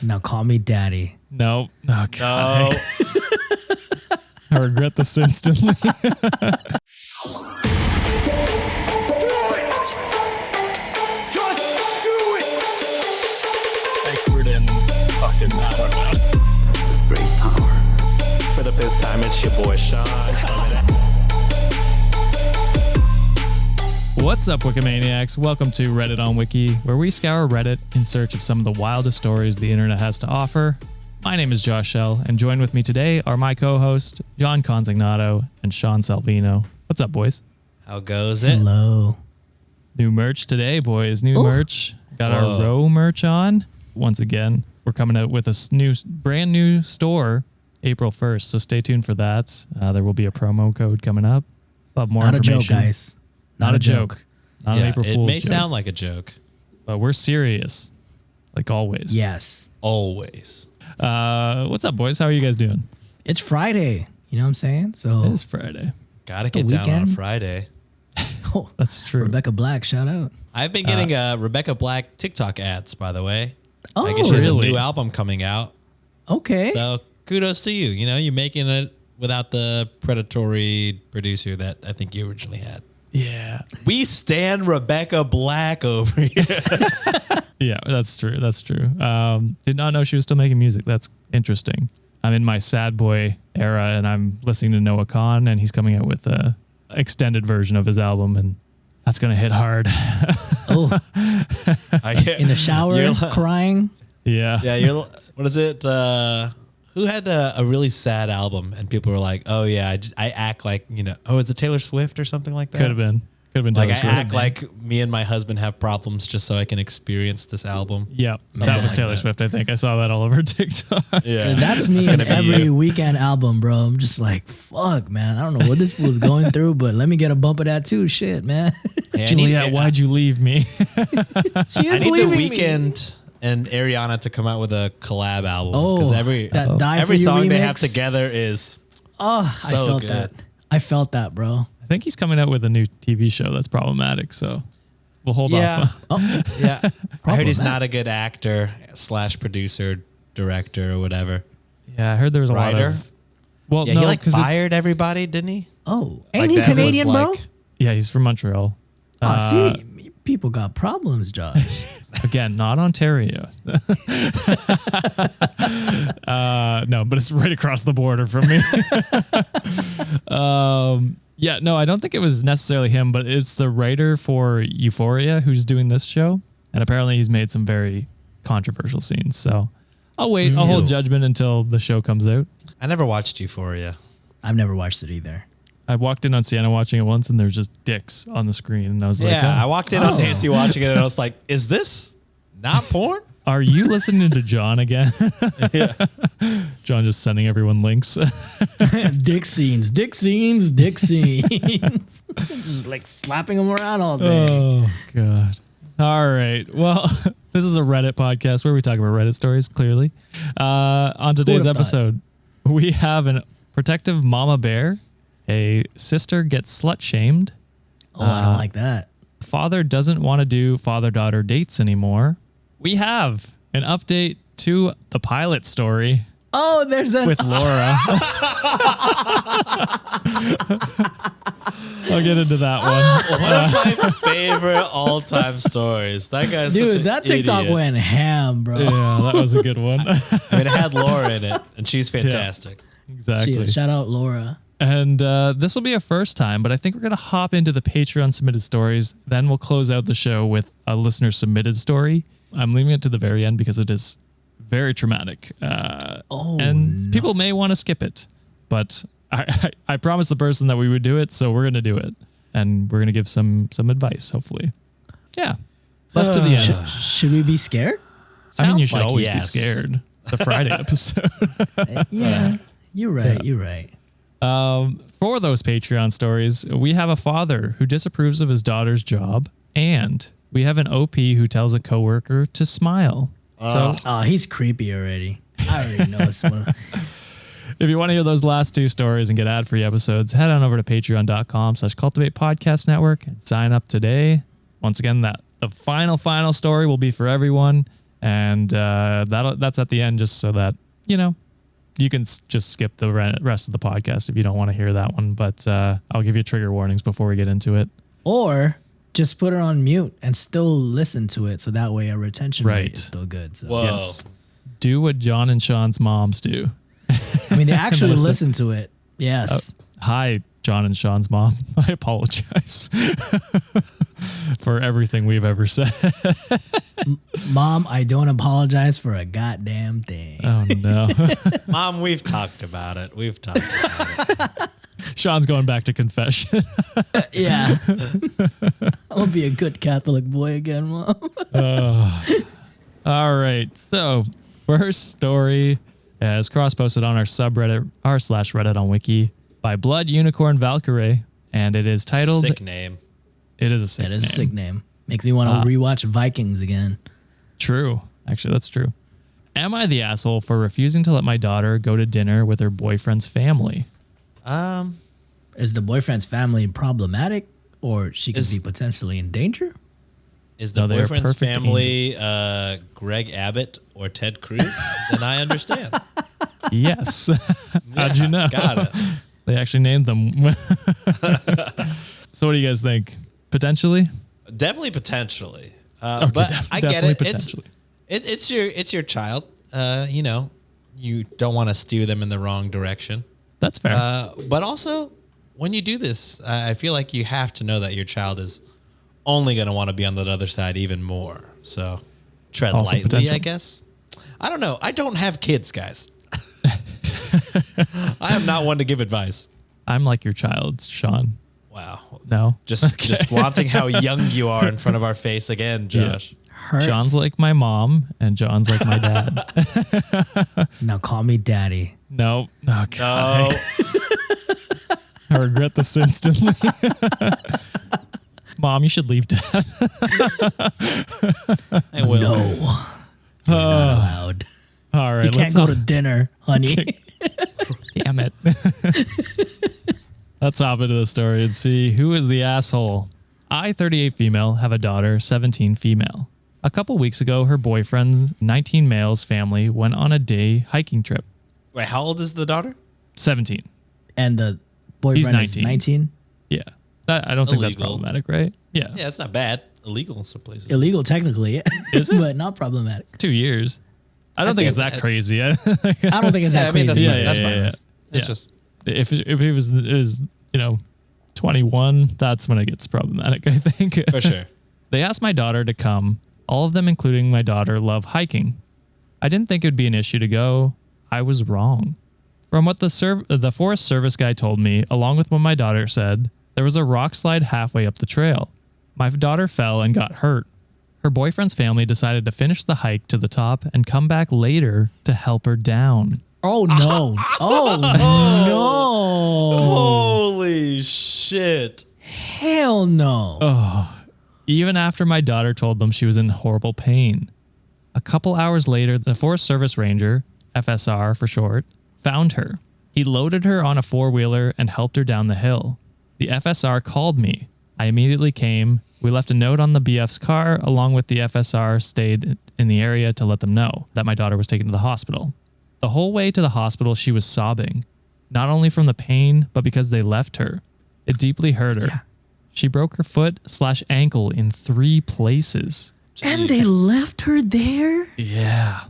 Now call me daddy. No. Oh, God. No. I regret this instantly. Expert in fucking, I don't know. Great power. For the fifth time, it's your boy Sean. What's up, Wikimaniacs? Welcome to Reddit on Wiki, where we scour Reddit in search of some of the wildest stories the internet has to offer. My name is Josh Shell, and joined with me today are my co-host, John Consignato and Sean Salvino. What's up, boys? How goes it? Hello. New merch today, boys. New merch. Got our row merch on. Once again, we're coming out with a brand new store April 1st, so stay tuned for that. There will be a promo code coming up. We'll have more Not information. a joke, guys. Not a joke. Not an April Fool's It may joke. sound like a joke. But we're serious, like always. Yes. Always. What's up, boys? How are you guys doing? It's Friday. You know what I'm saying? So It is Friday. Gotta get down on a weekend. Friday. Oh, That's true. Rebecca Black, shout out. I've been getting Rebecca Black TikTok ads, by the way. Oh, I guess she has really? a new album coming out. Okay. So kudos to you. You know, you're making it without the predatory producer that I think you originally had. Yeah. We stand Rebecca Black over here. Yeah, that's true. That's true. Did not know she was still making music. That's interesting. I'm in my sad boy era, and I'm listening to Noah Khan, and he's coming out with a extended version of his album, and that's gonna hit hard. Oh, in the shower, crying. Yeah. Yeah, you're. What is it? Who had a really sad album and people were like, "Oh yeah, I act like oh, is it Taylor Swift or something like that?" Could have been. Like Taylor I Swift. act like me and my husband have problems just so I can experience this album. Yeah, that was Taylor Swift. I think I saw that all over TikTok. Yeah, And that's me in every weekend album, bro. I'm just like, fuck, man. I don't know what this fool's going through, but let me get a bump of that too. Shit, man. Hey, Juliet, why'd you leave me? She I is need leaving The me. Weeknd and Ariana to come out with a collab album Oh, because that Die every For You song they have remix? together is Oh, so I felt good. that. I felt that, bro. I think he's coming out with a new TV show that's problematic, so we'll hold off. Yeah. I heard he's Problematic. not a good actor / producer, director, or whatever. Yeah, I heard there was a lot Writer? of. Well, Yeah, no, he 'cause it's- fired everybody, didn't he? Oh, Like, ain't he that was Canadian, bro? like- Yeah, he's from Montreal. Oh, see, people got problems, Josh. Again, not Ontario. No, but it's right across the border from me. Yeah, no, I don't think it was necessarily him, but it's the writer for Euphoria who's doing this show. And apparently he's made some very controversial scenes. So I'll wait. I'll hold Ew. judgment until the show comes out. I never watched Euphoria. I've never watched it either. I walked in on Sienna watching it once and there's just dicks on the screen. And I was like, Yeah, I oh, walked in on Nancy watching it and I was like, is this not porn? are you listening to John again? John just sending everyone links. Dick scenes, dick scenes, dick scenes. Just like slapping them around all day. Oh, God. All right. Well, this is a Reddit podcast where we talk about Reddit stories, clearly. On today's would've thought? episode, we have a protective mama bear. A sister gets slut-shamed. Oh, I don't like that. Father doesn't want to do father-daughter dates anymore. We have an update to the pilot story Oh, there's a with Laura. I'll get into that one. One of my favorite all-time stories. That guy's such dude. an That TikTok idiot. went ham, bro. Yeah, that was a good one. I mean, it had Laura in it, and she's fantastic. Exactly. Shit, shout out Laura. And this will be a first time, but I think we're going to hop into the Patreon submitted stories. Then we'll close out the show with a listener submitted story. I'm leaving it to the very end because it is very traumatic. And people may want to skip it, but I promised the person that we would do it, so we're going to do it. And we're going to give some advice, hopefully. Yeah. Left to the end. Should we be scared? I mean, you Sounds should like always yes. be scared. The Friday episode. Yeah, you're right. You're right. For those Patreon stories, we have a father who disapproves of his daughter's job, and we have an OP who tells a coworker to smile. So Oh, he's creepy already. I already know this one. if you want to hear those last two stories and get ad-free episodes, head on over to patreon.com/Cultivate Podcast Network and sign up today. Once again, the final story will be for everyone. And that's at the end, just so that, you know, you can just skip the rest of the podcast if you don't want to hear that one. But I'll give you trigger warnings before we get into it. Or just put it on mute and still listen to it. So that way our retention Right. rate is still good. So. Whoa. Yes. Do what John and Sean's moms do. I mean, they actually listen to it. Yes. Hi, John and Sean's mom. I apologize for everything we've ever said. Mom, I don't apologize for a goddamn thing. Oh, no. Mom, we've talked about it. Sean's going back to confession. Yeah. I'm going to be a good Catholic boy again, Mom. All right. So, first story is cross-posted on our subreddit, r/Reddit on Wiki, by Blood Unicorn Valkyrie, and it is titled... Sick name. It is a sick That name. is a sick name. Makes me want to rewatch Vikings again. True. Actually, that's true. Am I the asshole for refusing to let my daughter go to dinner with her boyfriend's family? Is the boyfriend's family problematic, or she could be potentially in danger? Is the No, they are boyfriend's perfect family Greg Abbott or Ted Cruz? Then I understand. Yes. How'd you know? Got it. They actually named them. So what do you guys think? Potentially? Definitely potentially. Okay, But I get definitely it. potentially. It's your child. You know, you don't want to steer them in the wrong direction. That's fair. But also, when you do this, I feel like you have to know that your child is only going to want to be on the other side even more. So tread Also lightly, potential. I guess. I don't know. I don't have kids, guys. I am not one to give advice. I'm like your child, Sean. Wow. No? Just flaunting how young you are in front of our face again, Josh. Hurts. John's like my mom, and John's like my dad. Now call me daddy. No. Oh, God. No. I regret this instantly. Mom, you should leave dad. I will. No. You're not allowed. All right. You can't go to dinner, honey. Damn it. Let's hop into the story and see who is the asshole. I, 38 female, have a daughter, 17 female. A couple weeks ago, her boyfriend's 19 male's family went on a day hiking trip. Wait, how old is the daughter? 17. And the boyfriend is 19. 19? Yeah. I don't think that's Illegal. problematic, right? Yeah. Yeah, it's not bad. Illegal in some places. Illegal technically, Is it? but not problematic. 2 years. I don't think it's that crazy. I don't think it's that I mean, that's crazy. fine. That's fine. yeah. It's Yeah. just If it was 21, that's when it gets problematic, I think. for sure. They asked my daughter to come. All of them, including my daughter, love hiking. I didn't think it would be an issue to go. I was wrong. From what the Forest Service guy told me, along with what my daughter said, there was a rock slide halfway up the trail. My daughter fell and got hurt. Her boyfriend's family decided to finish the hike to the top and come back later to help her down. Oh, no. Oh, no. Holy shit. Hell no. Even after my daughter told them she was in horrible pain. A couple hours later, the Forest Service Ranger, FSR for short, found her. He loaded her on a four-wheeler and helped her down the hill. The FSR called me. I immediately came. We left a note on the BF's car, along with the FSR stayed in the area to let them know that my daughter was taken to the hospital. The whole way to the hospital, she was sobbing, not only from the pain, but because they left her. It deeply hurt her. Yeah. She broke her foot/ankle in 3 places. And they left her there? Yeah.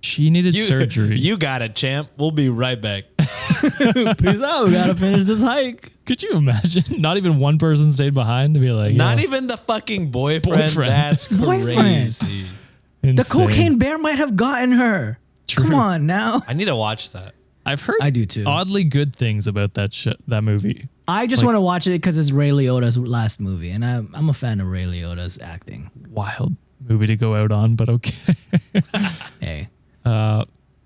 She needed surgery. You got it, champ. We'll be right back. Peace out. We got to finish this hike. Could you imagine? Not even one person stayed behind to be like, Not yo, even the fucking boyfriend. That's Boyfriend. crazy. The insane. cocaine bear might have gotten her. True. Come on now. I need to watch that. I've heard I do too. oddly good things about that movie. I just Like- want to watch it because it's Ray Liotta's last movie, and I'm a fan of Ray Liotta's acting. Wild movie to go out on, but okay. Hey,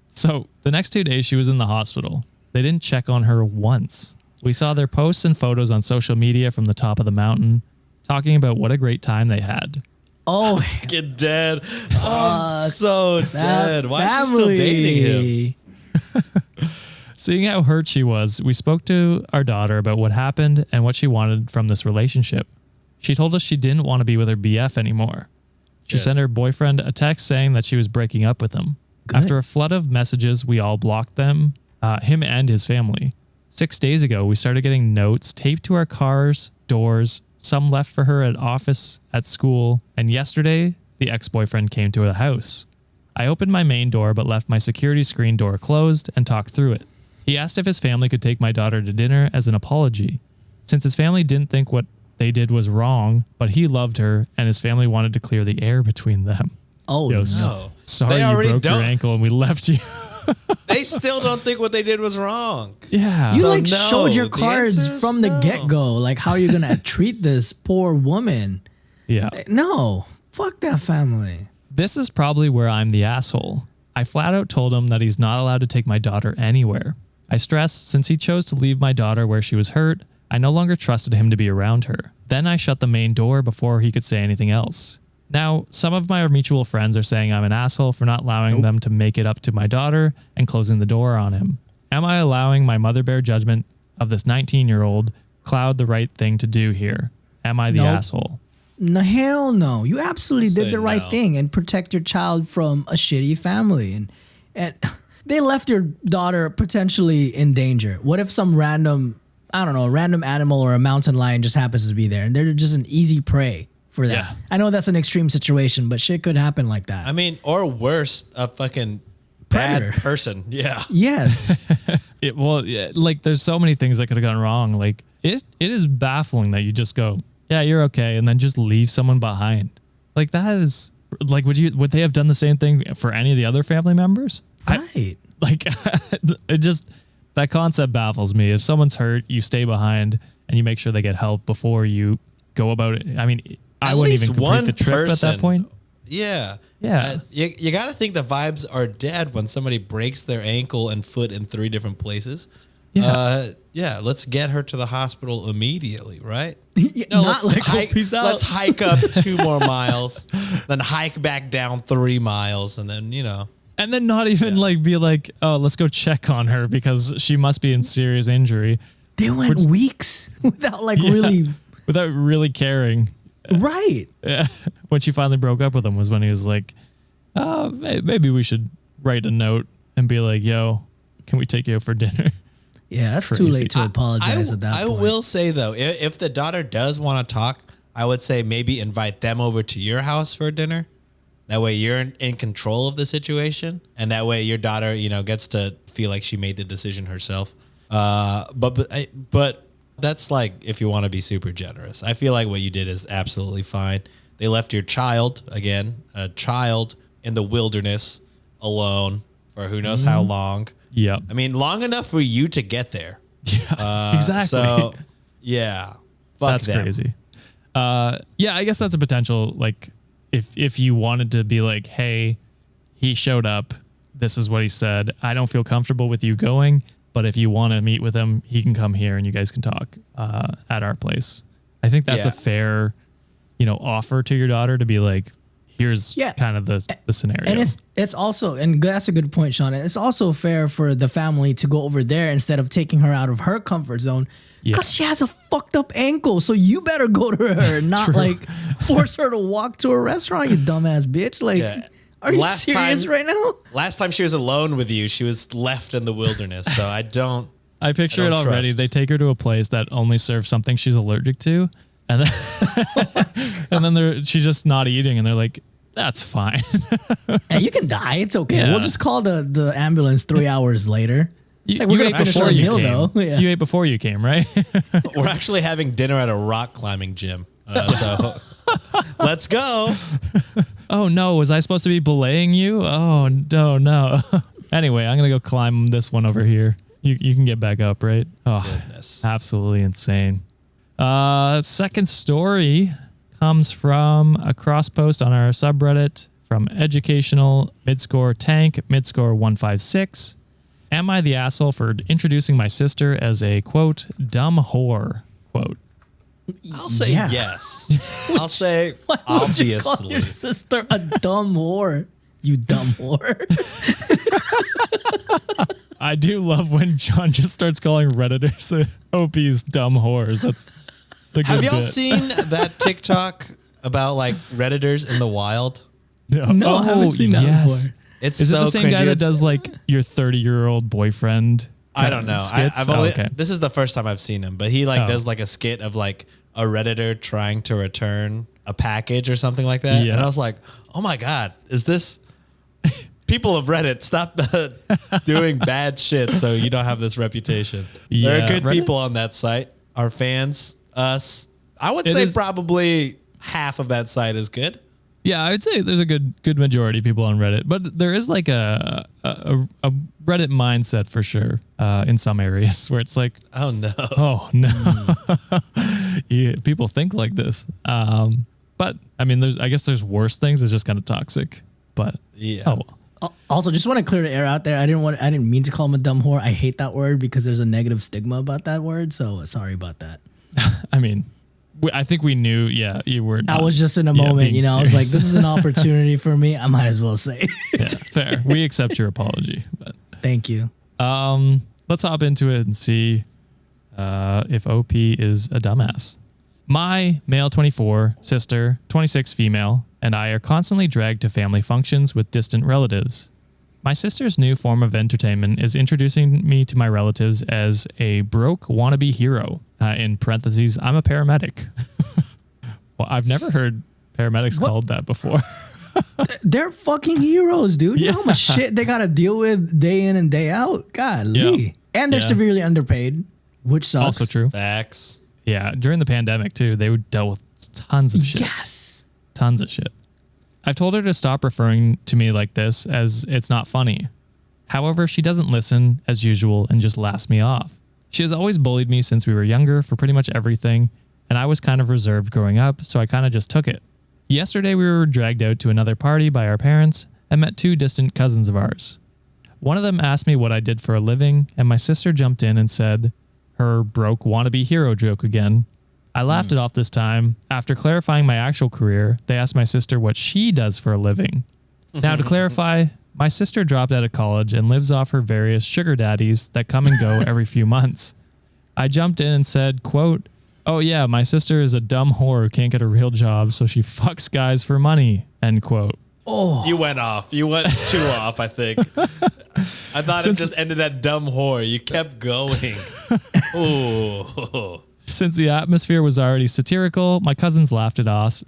So the next 2 days she was in the hospital. They didn't check on her once. We saw their posts and photos on social media from the top of the mountain, talking about what a great time they had. oh, Get dead. I'm so dead. Why is she still family. dating him? Seeing how hurt she was, we spoke to our daughter about what happened and what she wanted from this relationship. She told us she didn't want to be with her BF anymore. She sent her boyfriend a text saying that she was breaking up with him. Good. After a flood of messages, we all blocked them, him and his family. 6 days ago, we started getting notes taped to our cars, doors, some left for her at office, at school, and yesterday, the ex-boyfriend came to the house. I opened my main door but left my security screen door closed and talked through it. He asked if his family could take my daughter to dinner as an apology. Since his family didn't think what they did was wrong, but he loved her and his family wanted to clear the air between them. Oh, Yo, no. Sorry They you already broke your don't- ankle and we left you. They still don't think what they did was wrong. Yeah. You So like no, showed your the cards answer is from the no. get-go. Like, how are you going to treat this poor woman? Yeah. No. Fuck that family. This is probably where I'm the asshole. I flat out told him that he's not allowed to take my daughter anywhere. I stressed since he chose to leave my daughter where she was hurt, I no longer trusted him to be around her. Then I shut the main door before he could say anything else. Now, some of my mutual friends are saying I'm an asshole for not allowing them to make it up to my daughter and closing the door on him. Am I allowing my mother bear judgment of this 19-year-old cloud the right thing to do here? Am I the Nope. asshole? No, hell no. You absolutely Say did the right no. thing and protect your child from a shitty family. And they left your daughter potentially in danger. What if some random animal or a mountain lion just happens to be there and they're just an easy prey for that? Yeah. I know that's an extreme situation, but shit could happen like that. I mean, or worse, a fucking Predator. bad person. Yeah. Yes. Like there's so many things that could have gone wrong. Like it is baffling that you just go, yeah, you're okay, and then just leave someone behind. Like that is like, would they have done the same thing for any of the other family members? Right. Like it just, that concept baffles me. If someone's hurt, you stay behind and you make sure they get help before you go about it. I mean, I At wouldn't least even complete one the trip at that point. Yeah. Yeah. You got to think the vibes are dead when somebody breaks their ankle and foot in 3 different places. Yeah. Let's get her to the hospital immediately, right? Yeah, not like, oh, peace out. let's hike up 2 more miles, then hike back down 3 miles, and then, And then not even like be like, oh, let's go check on her because she must be in serious injury They went weeks without really without really caring. right. Yeah. When she finally broke up with him was when he was like, oh, maybe we should write a note and be like, yo, can we take you out for dinner? Yeah, that's too Crazy. late to apologize at that I point. will say, though, if the daughter does want to talk, I would say maybe invite them over to your house for dinner. That way you're in control of the situation. And that way your daughter, gets to feel like she made the decision herself. But that's like if you want to be super generous. I feel like what you did is absolutely fine. They left your child, again, a child in the wilderness alone for who knows how long. Yep. I mean, long enough for you to get there. Yeah, exactly. So, yeah. Fuck That's them. crazy. Yeah, I guess that's a potential, like, if you wanted to be like, hey, he showed up, this is what he said. I don't feel comfortable with you going, but if you want to meet with him, he can come here and you guys can talk at our place. I think that's Yeah. a fair, offer to your daughter to be like, here's kind of the scenario. And it's also, and that's a good point, Sean. It's also fair for the family to go over there instead of taking her out of her comfort zone. Because she has a fucked up ankle, so you better go to her, not like force her to walk to a restaurant, you dumbass bitch. Like, are you serious right now? Last time she was alone with you, she was left in the wilderness. So I picture I it don't already. trust. They take her to a place that only serves something she's allergic to, and then and then she's just not eating, and they're like, "That's fine." And you can die. It's okay. Yeah. We'll just call the ambulance 3 hours later. You, Like, we're you gonna ate finish before our you meal, came. though. Yeah. You ate before you came, right? We're actually having dinner at a rock climbing gym. So let's go. Oh no, was I supposed to be belaying you? Oh no. Anyway, I'm gonna go climb this one over here. You can get back up, right? Oh, Goodness. absolutely insane. Second story comes from a cross post on our subreddit from educational midscore tank midscore 156. Am I the asshole for introducing my sister as a quote dumb whore quote? I'll say yes. I'll say Why would you call obviously. your sister a dumb whore? You dumb whore. I do love when John just starts calling Redditors OPs dumb whores. That's a good Have y'all bit. seen that TikTok about like Redditors in the wild? No, I haven't seen that before. It's Is so it the same cringy. guy that It's- does like your 30-year-old boyfriend? I don't know. skits? I've only okay. this is the first time I've seen him, but he like Oh. does like a skit of like a Redditor trying to return a package or something like that. Yeah. And I was like, oh my God, is this people of Reddit, stop doing bad shit so you don't have this reputation. There Yeah, are good Reddit- people on that site. Our fans, us. I would It say is- probably half of that site is good. Yeah, I would say there's a good majority of people on Reddit, but there is like a Reddit mindset for sure in some areas where it's like, Oh no. oh no, yeah, people think like this. But I mean, I guess there's worse things. It's just kind of toxic. But Yeah. oh well. Also, just want to clear the air out there. I didn't mean to call him a dumb whore. I hate that word because there's a negative stigma about that word. So sorry about that. I mean, I think we knew. Yeah, you were. I not- was just in a yeah, moment, being you know. I was like, serious. this is an opportunity for me. I might as well say. Yeah, fair. We accept your apology. But Thank you. let's hop into it and see if OP is a dumbass. My male 24, sister 26 female, and I are constantly dragged to family functions with distant relatives. My sister's new form of entertainment is introducing me to my relatives as a broke wannabe hero. In parentheses, I'm a paramedic. Well, I've never heard paramedics called that before. They're fucking heroes, dude. You know how much shit they got to deal with day in and day out? Golly. Yeah. And they're Yeah. severely underpaid, which sucks. Also true. Facts. Yeah, during the pandemic too, they dealt with tons of shit. Yes. Tons of shit. I've told her to stop referring to me like this as it's not funny. However, she doesn't listen as usual and just laughs me off. She has always bullied me since we were younger for pretty much everything, and I was kind of reserved growing up, so I kind of just took it. Yesterday, we were dragged out to another party by our parents and met two distant cousins of ours. One of them asked me what I did for a living, and my sister jumped in and said her broke wannabe hero joke again. I laughed it off this time. After clarifying my actual career, they asked my sister what she does for a living. Now, to clarify, my sister dropped out of college and lives off her various sugar daddies that come and go every few months. I jumped in and said, quote, "Oh yeah, my sister is a dumb whore who can't get a real job, so she fucks guys for money," end quote. You went off. You went too off, I think. I thought it just ended at dumb whore. You kept going. Ooh. Since the atmosphere was already satirical, my cousins laughed it off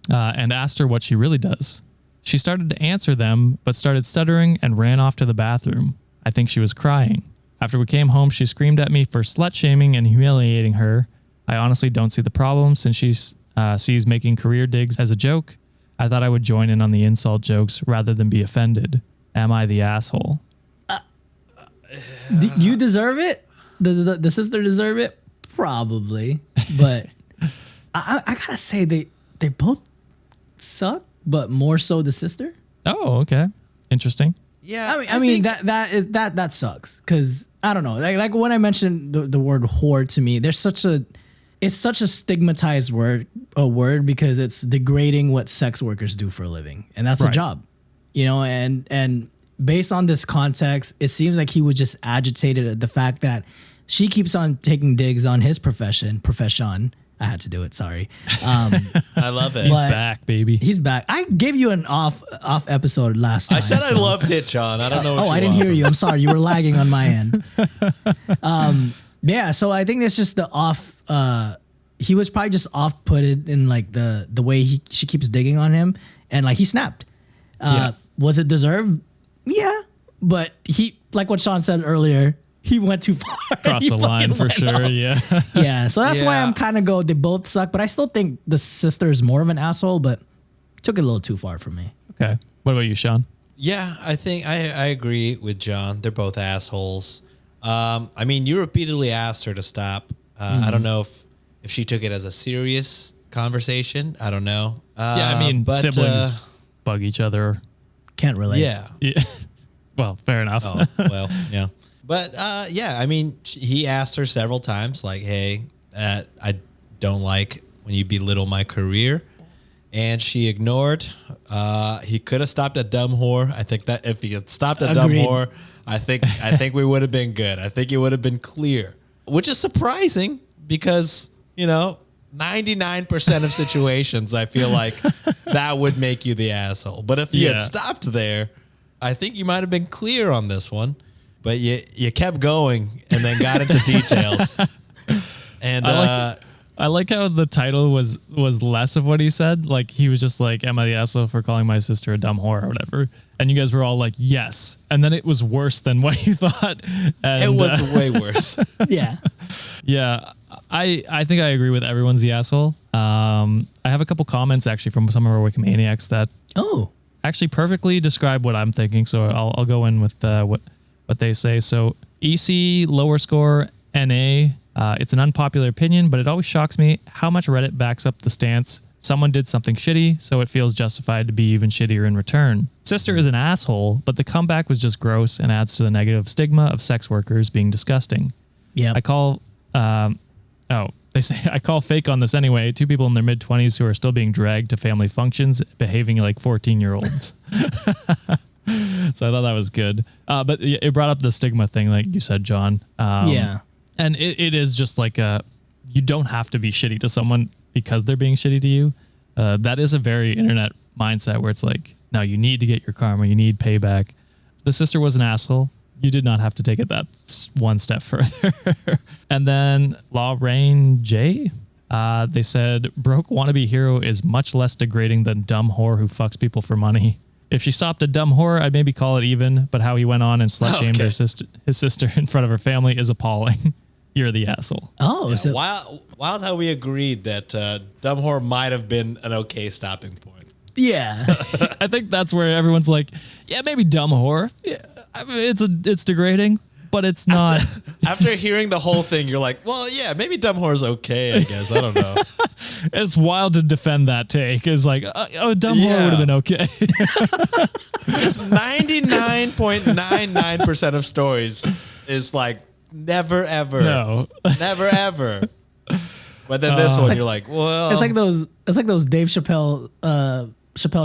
and asked her what she really does. She started to answer them, but started stuttering and ran off to the bathroom. I think she was crying. After we came home, she screamed at me for slut-shaming and humiliating her. I honestly don't see the problem since she sees making career digs as a joke. I thought I would join in on the insult jokes rather than be offended. Am I the asshole? You deserve it. The sister deserve it, probably. But I gotta say they both suck, but more so the sister. Oh, okay. Interesting. Yeah. I mean think- that sucks because I don't know. Like when I mentioned the word whore to me, it's such a stigmatized word because it's degrading what sex workers do for a living, and that's a Right. job, you know. And based on this context, it seems like he was just agitated at the fact that she keeps on taking digs on his profession. I had to do it. Sorry. I love it. He's But- back, baby. He's back. I gave you an off episode last time. I said I so- loved it, John. I don't know what Oh, you I didn't want hear from you. I'm sorry. You were lagging on my end. Yeah. So I think it's just the off. He was probably just off putted in like the way she keeps digging on him, and like he snapped. Yeah. Was it deserved? Yeah. But he, like what Sean said earlier, he went too far. Crossed He the line fucking for went sure. off. Yeah. Yeah. So that's why Yeah. I'm kind of go. They both suck, but I still think the sister is more of an asshole. But took it a little too far for me. Okay. What about you, Sean? Yeah, I think I agree with John. They're both assholes. I mean, you repeatedly asked her to stop. I don't know if she took it as a serious conversation. I don't know. Yeah, I mean, but, siblings bug each other. Can't relate. yeah. Yeah. Well, fair enough. Oh, well, yeah. But yeah, I mean, he asked her several times, like, "Hey, I don't like when you belittle my career," and she ignored. He could have stopped at dumb whore. I think that if he had stopped at dumb Agreed. whore, I think we would have been good. I think it would have been clear, which is surprising because 99% of situations, I feel like that would make you the asshole. But if you had stopped there, I think you might have been clear on this one. But you kept going and then got into details. And I like how the title was less of what he said. Like he was just like, "Am I the asshole for calling my sister a dumb whore or whatever?" And you guys were all like, "Yes." And then it was worse than what you thought. And, it was way worse. Yeah. Yeah. I think I agree with everyone's the asshole. I have a couple comments actually from some of our Wikimaniacs that actually perfectly describe what I'm thinking. So I'll go in with what they say. So EC lower score NA. It's an unpopular opinion, but it always shocks me how much Reddit backs up the stance. Someone did something shitty, so it feels justified to be even shittier in return. Sister is an asshole, but the comeback was just gross and adds to the negative stigma of sex workers being disgusting. Yeah. I call fake on this anyway. 2 people in their mid-20s who are still being dragged to family functions, behaving like 14-year-olds. So I thought that was good. But it brought up the stigma thing, like you said, John. Yeah. And it is just like you don't have to be shitty to someone because they're being shitty to you. That is a very internet mindset where it's like, no, you need to get your karma. You need payback. The sister was an asshole. You did not have to take it that one step further. And then Law Rain J, they said, broke wannabe hero is much less degrading than dumb whore who fucks people for money. If she stopped a dumb whore, I'd maybe call it even, but how he went on and slut-shamed his sister in front of her family is appalling. You're the asshole. Oh, yeah, so wild how we agreed that dumb whore might have been an okay stopping point. yeah. I think that's where everyone's like, yeah, maybe dumb whore. Yeah, I mean, it's degrading, but it's not. After hearing the whole thing, you're like, well, yeah, maybe dumb whore's okay, I guess. I don't know. It's wild to defend that take. It's like, oh, dumb whore would have been okay. It's 99.99% of stories is like, never, ever. No. Never, ever. But then this one, you're like, well. It's like those Dave Chappelle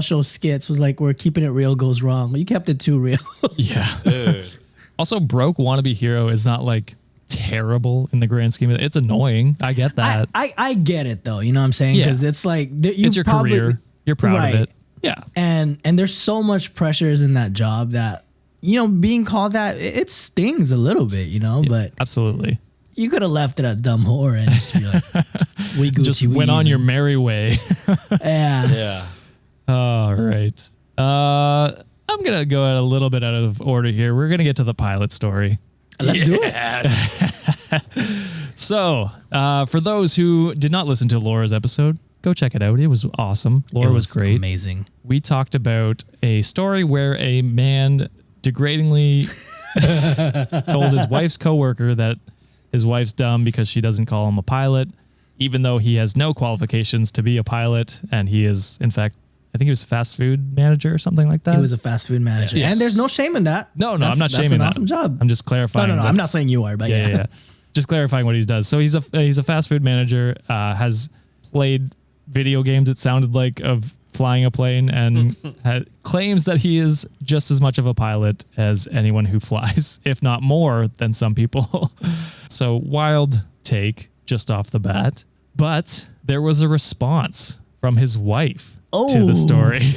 show skits was like where keeping it real goes wrong. You kept it too real. Yeah. Dude. Also, broke wannabe hero is not like terrible in the grand scheme of it. It's annoying. I get that. I get it though. You know what I'm saying? Because it's like it's your career. You're proud of it. Yeah. And there's so much pressures in that job that, you know, being called that, it stings a little bit, you know, but absolutely. You could have left it at dumb whore and just be like, we Gucci, just went on your merry way. Yeah. Yeah. All right. I'm going to go a little bit out of order here. We're going to get to the pilot story. Let's do it. So, for those who did not listen to Laura's episode, go check it out. It was awesome. Laura was great. Amazing. We talked about a story where a man degradingly told his wife's coworker that his wife's dumb because she doesn't call him a pilot, even though he has no qualifications to be a pilot. And he is, in fact, I think he was a fast food manager or something like that. He was a fast food manager. Yes. And there's no shame in that. No, I'm not shaming that. That's an awesome job. I'm just clarifying. No. I'm not saying you are, but yeah. Just clarifying what he does. So he's a fast food manager, has played video games, it sounded like, of flying a plane, and claims that he is just as much of a pilot as anyone who flies, if not more than some people. So wild take just off the bat. But there was a response from his wife to the story.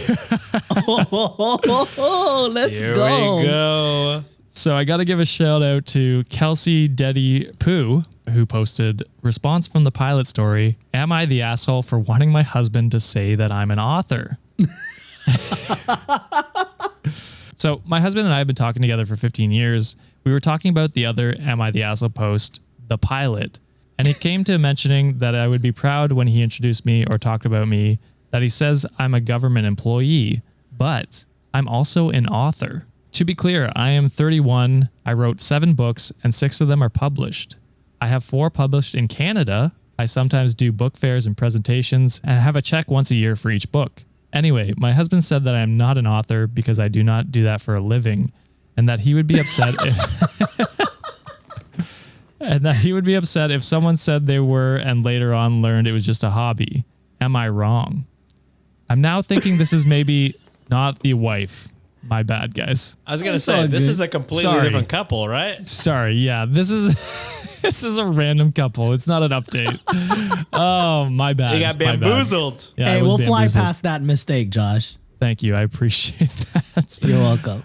Let's Here go. we go. So I got to give a shout out to Kelsey Deddy Poo, who posted response from the pilot story. Am I the asshole for wanting my husband to say that I'm an author? So my husband and I have been talking together for 15 years. We were talking about the other Am I the asshole post, the pilot. And he came to mentioning that I would be proud when he introduced me or talked about me, that he says I'm a government employee, but I'm also an author. To be clear, I am 31. I wrote 7 books and 6 of them are published. I have 4 published in Canada. I sometimes do book fairs and presentations and have a check once a year for each book. Anyway, my husband said that I am not an author because I do not do that for a living, and that he would be upset if someone said they were and later on learned it was just a hobby. Am I wrong? I'm now thinking this is maybe not the wife My bad, guys. I was gonna It's say all this good. is a completely Sorry. different couple, right? Sorry. Yeah, this is this is a random couple. It's not an update. Oh, my bad. You got my bad. bamboozled. Yeah, I Hey, was we'll fly bamboozled. past that mistake, Josh. Thank you. I appreciate that. You're welcome.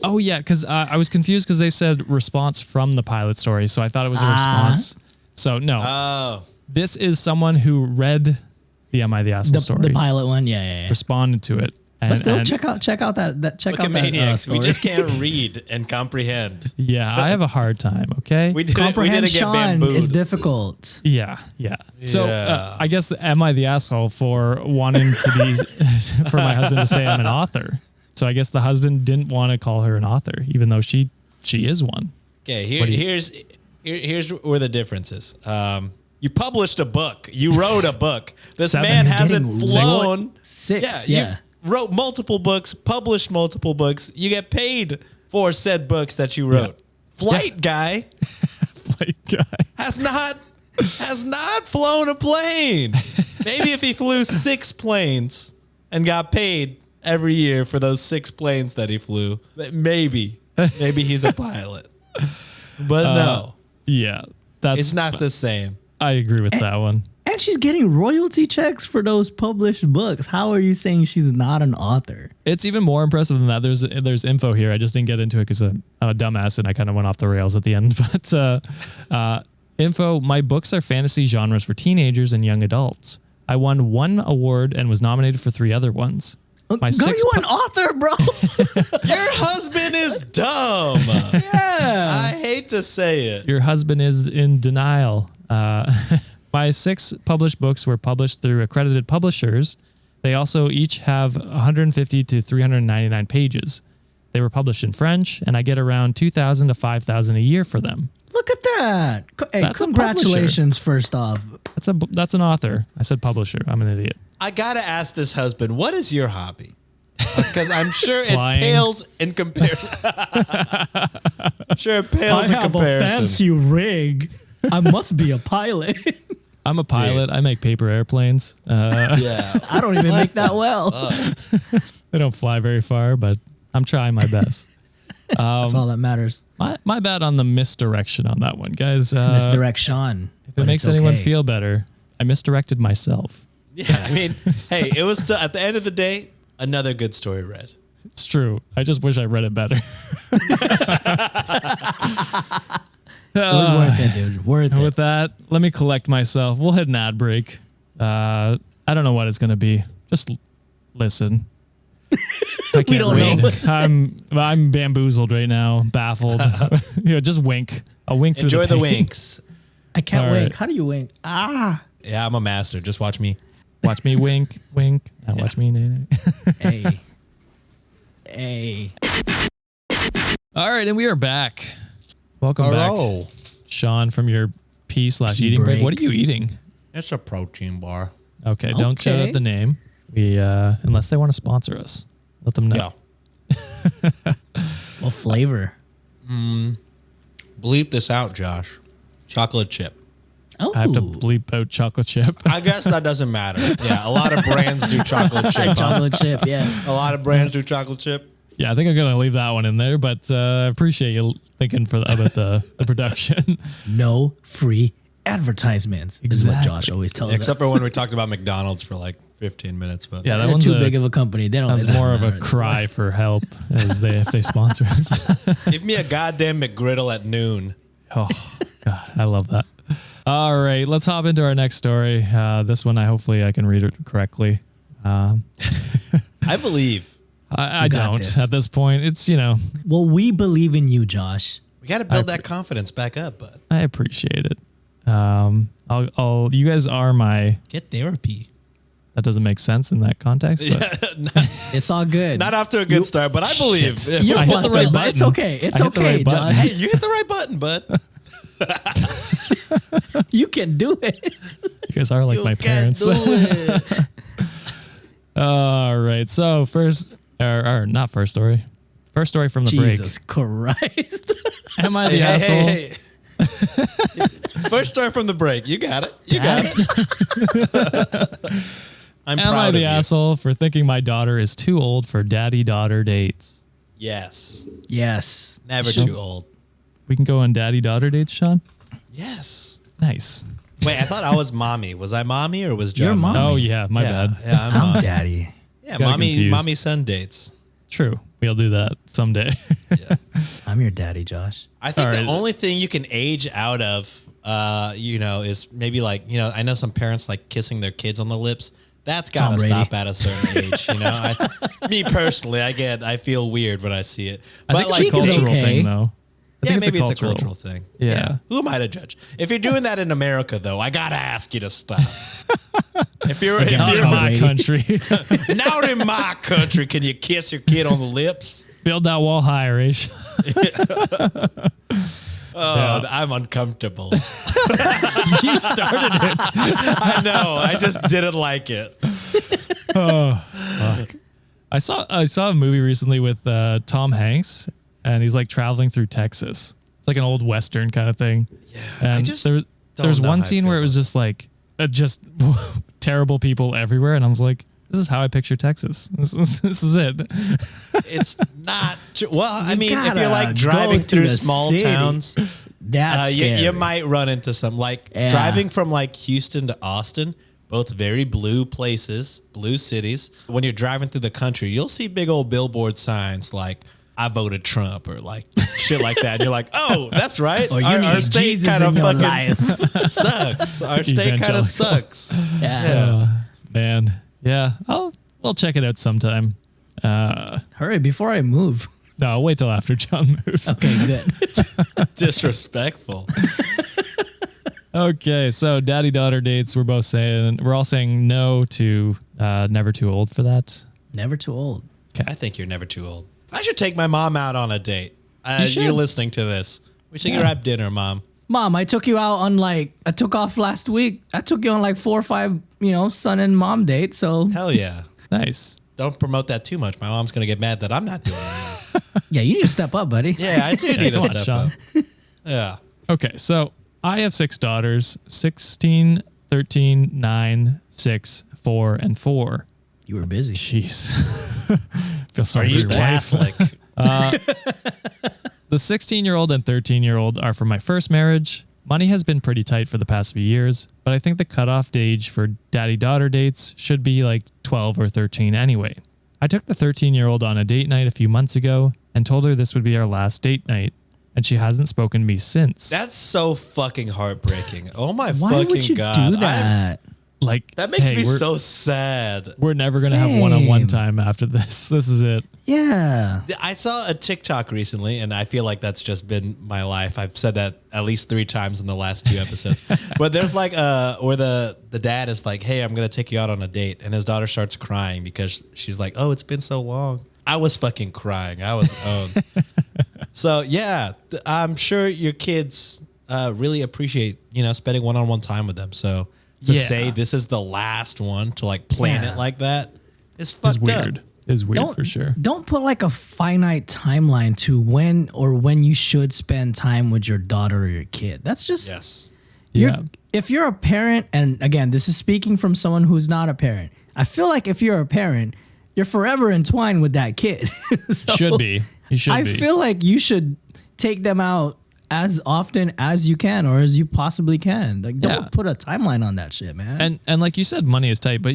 Oh yeah, because I was confused because they said response from the pilot story, so I thought it was a response. So no, Oh, this is someone who read the Am I the Asshole story, the pilot one, yeah. responded to it, and, But still, and- check out that check look out at that maniacs. story. We just can't read and comprehend. yeah, I have a hard time. Okay, We didn't get comprehension bambooed. is difficult. yeah. So Yeah. I guess am I the asshole for wanting to be for my husband to say I'm an author? So I guess the husband didn't want to call her an author, even though she is one. Okay, What do you- here's where the difference is. You published a book. You wrote a book. This 7. man You're hasn't getting flown. Six, You yeah. wrote multiple books, published multiple books. You get paid for said books that you wrote. Flight guy Like, has not flown a plane. Maybe if he flew 6 planes and got paid every year for those 6 planes that he flew, maybe he's a pilot. But no, yeah, that's it's not the same. I agree with that one. And she's getting royalty checks for those published books. How are you saying she's not an author? It's even more impressive than that. There's info here. I just didn't get into it because I'm a dumbass and I kind of went off the rails at the end. But info, my books are fantasy genres for teenagers and young adults. I won 1 award and was nominated for 3 other ones. My Girl, six you an author, bro? Your husband is dumb. Yeah. I hate to say it. Your husband is in denial. My 6 published books were published through accredited publishers. They also each have 150 to 399 pages. They were published in French, and I get around 2,000 to 5,000 a year for them. Look at that. Hey, That's a congratulations, first off. That's an author. I said publisher. I'm an idiot. I gotta ask this husband, what is your hobby? Because I'm sure it Flying. pales in comparison. Sure, it pales in comparison. rig. I must be a pilot. I'm a pilot. I make paper airplanes. Yeah. I don't even make that well. They don't fly very far, but I'm trying my best. That's all that matters. My bad on the misdirection on that one, guys. Misdirection. If it makes anyone feel better, I misdirected myself. Yeah. I mean, hey, it was still, at the end of the day, another good story read. It's true. I just wish I read it better. It was worth it, dude. Worth it. With that, let me collect myself. We'll hit an ad break. I don't know what it's going to be. Just listen. I can't don't wink. know. I'm bamboozled right now, baffled. Just wink. I'll wink through Enjoy the pain. winks. I can't All wink. right. How do you wink? Ah. Yeah, I'm a master. Just watch me. Watch me wink, wink. Now watch me. Hey. Hey. All right, and we are back. Welcome back, Sean, from your pee/eating break. break. What are you eating? It's a protein bar. Okay, don't shout Okay. out the name. We unless they want to sponsor us, let them know. Yeah. What flavor? Bleep this out, Josh. Chocolate chip. Oh. I have to bleep out chocolate chip. I guess that doesn't matter. Yeah, a lot of brands do chocolate chip. huh? Chocolate chip, yeah. A lot of brands do chocolate chip. Yeah, I think I'm gonna leave that one in there, but I appreciate you thinking about the production. No free advertisements. Is what Exactly. Josh always tells Except us. for when we talked about McDonald's for like 15 minutes. But Yeah, that They're one's too big of a company. They don't. That's it doesn't more of a matter. cry for help if they sponsor us. give me a goddamn McGriddle at noon. Oh, God, I love that. All right, let's hop into our next story. This one, hopefully I can read it correctly. I believe I got don't this. at this point. It's, Well, we believe in you, Josh. we got to build that confidence back up, bud. I appreciate it. You guys are my, Get therapy. that doesn't make sense in that context. But It's all good. Not off to a good start, but I believe. You're I hit the flustered, right but it's button. okay. It's I hit the okay, right button. Josh. Hey, you hit the right button, bud. You can do it. you guys are like You my can parents. do it. All right. So first, or not first story. First story from the Jesus Christ. break. Am I the Hey, asshole? hey, hey. First story from the break. You got it. You got it. I'm Am I proud of the you. asshole for thinking my daughter is too old for daddy-daughter dates? Yes. Yes. Never too old. We can go on daddy-daughter dates, Sean? Yes. Nice. Wait, I thought I was mommy. Was I mommy or was John You're mommy? mommy. Oh, yeah, my bad. Yeah, I'm I'm mommy. daddy. Yeah, Got mommy, confused. mommy son dates. True. We'll do that someday. I'm your daddy, Josh. I think All the right. only thing you can age out of, is maybe like, I know some parents like kissing their kids on the lips. That's got Tom to Brady. stop at a certain age, me personally, I feel weird when I see it. I think like, it's a cultural okay. thing, though. I yeah, think maybe it's a cultural thing. Yeah. Who am I to judge? If you're doing that in America, though, I gotta ask you to stop. if you're Not in Tom my Brady. country. not in my country, can you kiss your kid on the lips? Build that wall higher, eh? Sean? I'm uncomfortable. You started it. I know. I just didn't like it. Fuck. I saw a movie recently with Tom Hanks, and he's like traveling through Texas. It's like an old Western kind of thing. Yeah. And just there's don't know one how I scene feel where it was just like just terrible people everywhere, and I was like, this is how I picture Texas. This is it. It's not. Well, I You mean, if gotta you're like driving go to through the small city. towns, That's you scary. might run into some Yeah. driving from like Houston to Austin. Both very blue places, blue cities. When you're driving through the country, you'll see big old billboard signs like "I voted Trump" or like shit like that. And you're like, oh, that's right. Or you our need state Jesus kind of in your fucking life. sucks. Our state kind Evangelical. of sucks. Yeah. Man, yeah, we'll check it out sometime. Hurry before I move. No, I'll wait till after John moves. Okay, good. Disrespectful. Okay, so daddy-daughter dates. We're all saying no to never too old for that. Never too old. I think you're never too old. I should take my mom out on a date. should. You're listening to this. We should grab dinner, Mom. Mom, I took you out on I took off last week. I took you on 4 or 5, son and mom dates. So Hell yeah. Nice. Don't promote that too much. My mom's going to get mad that I'm not doing it. yeah, you need to step up, buddy. Yeah, I do need to Come on, step Sean. up. Yeah. Okay, so I have 6 daughters, 16, 13, 9, 6, 4, and 4. You were busy. Jeez. Feel sorry Are for you your wife. Catholic? The 16-year-old and 13-year-old are from my first marriage. Money has been pretty tight for the past few years, but I think the cutoff age for daddy-daughter dates should be 12 or 13 anyway. I took the 13-year-old on a date night a few months ago and told her this would be our last date night, and she hasn't spoken to me since. That's so fucking heartbreaking. Oh my Why fucking would you God. do that? That makes hey, me we're- so sad. We're never going to have one-on-one Same. time after this. This is it. Yeah. I saw a TikTok recently, and I feel like that's just been my life. I've said that at least 3 times in the last 2 episodes. But there's where the dad is like, hey, I'm going to take you out on a date. And his daughter starts crying because she's like, oh, it's been so long. I was fucking crying. I was owned. So, yeah, I'm sure your kids really appreciate, spending one-on-one time with them. So to Yeah. say this is the last one to plan Yeah. it like that is It's fucked weird. up. It's weird for sure. Don't put a finite timeline to when you should spend time with your daughter or your kid. That's just Yes. Yeah. If you're a parent, and again, this is speaking from someone who's not a parent. I feel like if you're a parent, you're forever entwined with that kid. So Should be. You should I be. feel like you should take them out as often as you can or as you possibly can. Don't Yeah. put a timeline on that shit, man. And like you said, money is tight, but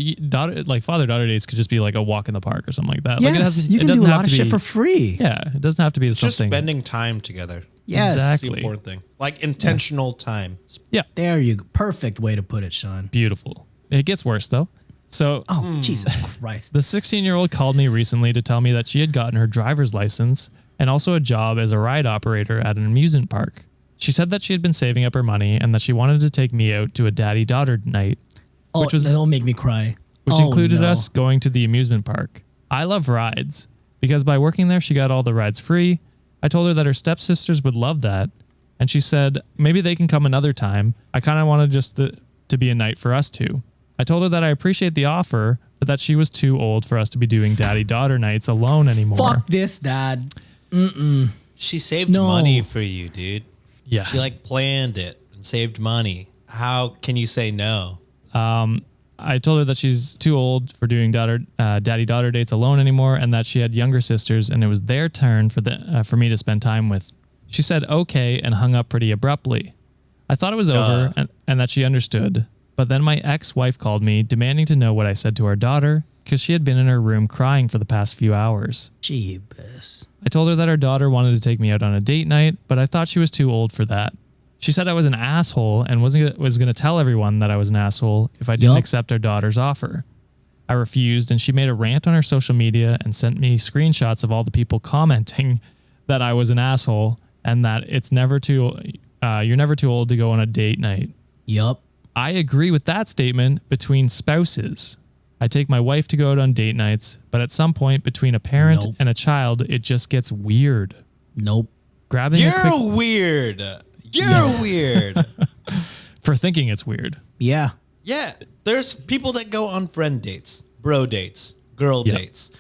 father-daughter dates could just be a walk in the park or something like that. yes, you it can do doesn't a have lot of to shit be- for free. Yeah, it doesn't have to be It's just something. spending time together. Yes. That's the Exactly. important thing. Intentional time. Yeah, There you go. Perfect way to put it, Sean. beautiful. It gets worse though. So Oh, Jesus Christ. the 16-year-old called me recently to tell me that she had gotten her driver's license and also a job as a ride operator at an amusement park. She said that she had been saving up her money and that she wanted to take me out to a daddy-daughter night, Oh, which was- that'll make me cry. which Oh, included no. us going to the amusement park. I love rides because by working there, she got all the rides free. I told her that her stepsisters would love that. And she said, maybe they can come another time. I kind of wanted just to be a night for us two. I told her that I appreciate the offer, but that she was too old for us to be doing daddy-daughter nights alone anymore. Fuck this, Dad. She saved No. money for you, dude. Yeah. She planned it and saved money. How can you say no? I told her that she's too old for doing daddy-daughter dates alone anymore, and that she had younger sisters, and it was their turn for me to spend time with. She said okay and hung up pretty abruptly. I thought it was over and that she understood. But then my ex-wife called me, demanding to know what I said to our daughter, because she had been in her room crying for the past few hours. Jeebus. I told her that our daughter wanted to take me out on a date night, but I thought she was too old for that. She said I was an asshole and was going to tell everyone that I was an asshole if I didn't accept our daughter's offer. I refused, and she made a rant on her social media and sent me screenshots of all the people commenting that I was an asshole and that you're never too old to go on a date night. Yup. I agree with that statement between spouses. I take my wife to go out on date nights, but at some point between a parent and a child, it just gets weird. Nope. You're weird. You're weird. For thinking it's weird. Yeah. Yeah. There's people that go on friend dates, bro dates, girl dates.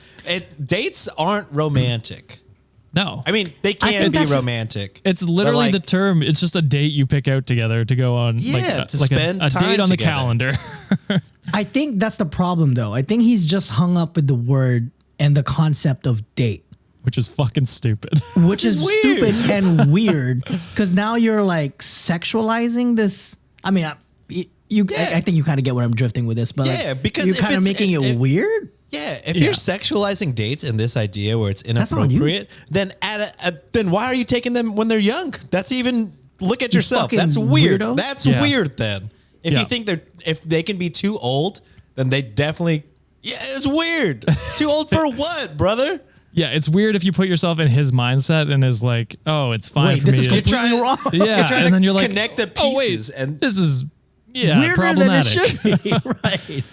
Dates aren't romantic. No. I mean, they can be romantic. It's literally the term. It's just a date you pick out together to go on. Yeah, to spend a time date on the together. calendar. I think that's the problem, though. I think he's just hung up with the word and the concept of date. Which is fucking stupid. Which is weird. stupid and weird, because now you're like sexualizing this. I mean, I think you kind of get what I'm drifting with this, but because you're if kind of making it weird. Yeah, if you're sexualizing dates in this idea where it's on you. inappropriate, then then why are you taking them when they're young? That's even look at yourself. fucking That's weird. weirdo. That's Yeah. weird. Then if you think if they can be too old, then they definitely it's weird. Too old for what, brother? Yeah, it's weird if you put yourself in his mindset and is like, oh, it's fine Wait, for this me is to... completely wrong. Yeah, You're trying and to then you're like, connect the oh, wait, pieces, and this is Weirder problematic. than it should be. Right.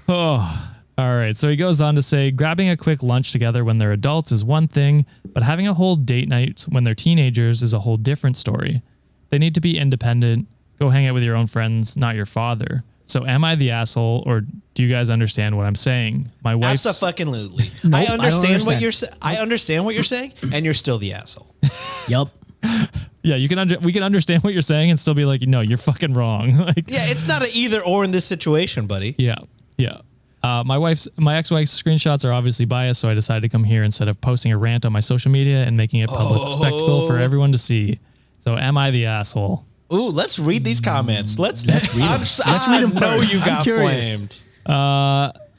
Oh, all right. So he goes on to say, grabbing a quick lunch together when they're adults is one thing, but having a whole date night when they're teenagers is a whole different story. They need to be independent. Go hang out with your own friends, not your father. So am I the asshole, or do you guys understand what I'm saying? My wife's... Absolutely. Nope, I understand what understand. you're I understand what you're saying, and you're still the asshole. Yup. Yeah, we can understand what you're saying and still be like, no, you're fucking wrong. Like, Yeah, it's not an either or in this situation, buddy. yeah. My ex-wife's screenshots are obviously biased, so I decided to come here instead of posting a rant on my social media and making it public spectacle for everyone to see. So am I the asshole? Ooh, let's read these comments. Let's read them. Let's read them know first. you I'm got curious. flamed.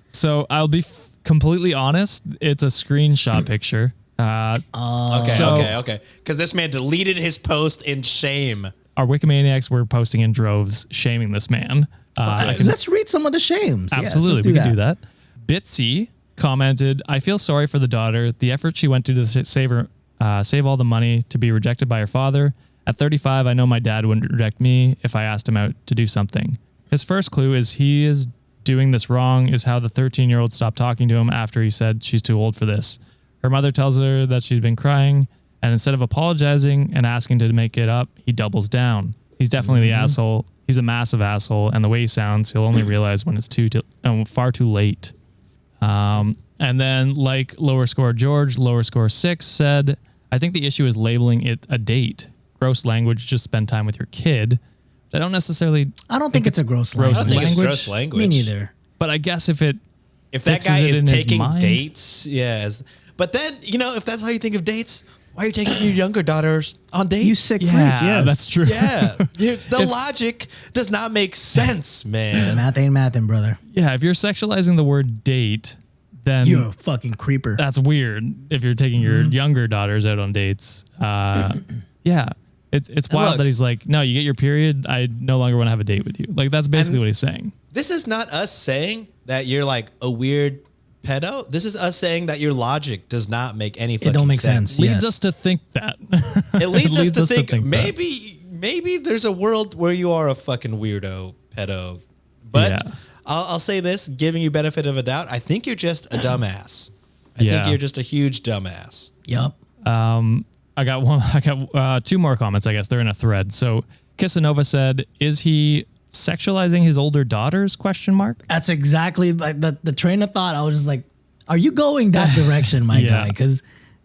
So I'll be completely honest. It's a screenshot picture. Okay. Because this man deleted his post in shame. Our Wikimaniacs were posting in droves, shaming this man. Let's read some of the shames. Absolutely, we can do that. Bitsy commented, I feel sorry for the daughter. The effort she went to save all the money to be rejected by her father. At 35, I know my dad wouldn't reject me if I asked him out to do something. His first clue is he is doing this wrong is how the 13-year-old stopped talking to him after he said she's too old for this. Her mother tells her that she's been crying, and instead of apologizing and asking to make it up, he doubles down. He's definitely the asshole. He's a massive asshole, and the way he sounds, he'll only realize when it's far too late. And then, like lower score George, lower score 6 said, I think the issue is labeling it a date. Gross language, just spend time with your kid. I don't think it's a gross I language. don't think it's gross language. Me neither. But I guess if That fixes guy it is in his taking mind- dates, yes. But then, if that's how you think of dates, why are you taking your younger daughters on dates? You sick freak. Yeah, Yes. that's true. Yeah. The logic does not make sense, man. Math ain't mathin', brother. Yeah, if you're sexualizing the word date, then You're a fucking creeper. that's weird. If you're taking your younger daughters out on dates, yeah, it's wild look, that he's like, no, you get your period. I no longer want to have a date with you. Like that's basically what he's saying. This is not us saying that you're like a weird pedo. This is us saying that your logic does not make any fucking don't make sense. Leads Yes. us to think that. It leads us to think that. maybe there's a world where you are a fucking weirdo pedo. But Yeah. I'll say this, giving you benefit of a doubt, I think you're just a dumbass. I Yeah. think you're just a huge dumbass. Yup. I got two more comments. I guess they're in a thread. So Kissanova said, "Is he sexualizing his older daughters?" ? That's exactly like the train of thought. I was just like, are you going that direction, my Yeah. guy? Because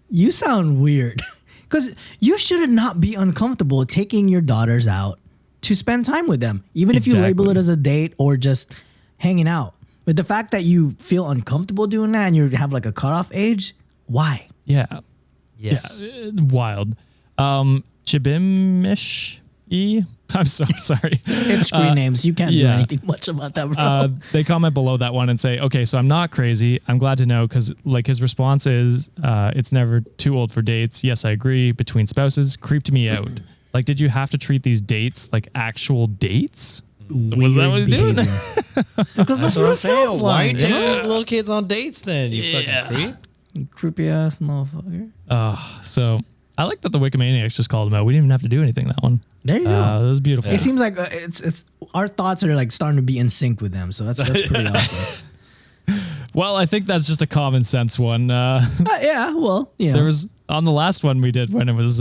you sound weird. Because you should not be uncomfortable taking your daughters out to spend time with them, even if you label Exactly. it as a date or just hanging out. But the fact that you feel uncomfortable doing that and you have like a cutoff age, why? Yeah. Yes. Yeah, wild. Chibimish-E? I'm so sorry. It's screen names. You can't do yeah. anything much about that, bro. They comment below that one and say, okay, so I'm not crazy. I'm glad to know because like his response is, it's never too old for dates. Yes, I agree. Between spouses, creeped me out. Like, did you have to treat these dates like actual dates? Was that what he did? Because That's what I'm saying. Why are you taking you these little kids on dates then? You fucking creep. creepy ass motherfucker. So I like that the Wikimaniacs just called him out. We didn't even have to do anything that one. There you go. That was beautiful. It seems like it's our thoughts are like starting to be in sync with them, so that's pretty awesome. Well, I think that's just a common sense one. Yeah, well, you know, There was on the last one we did when it was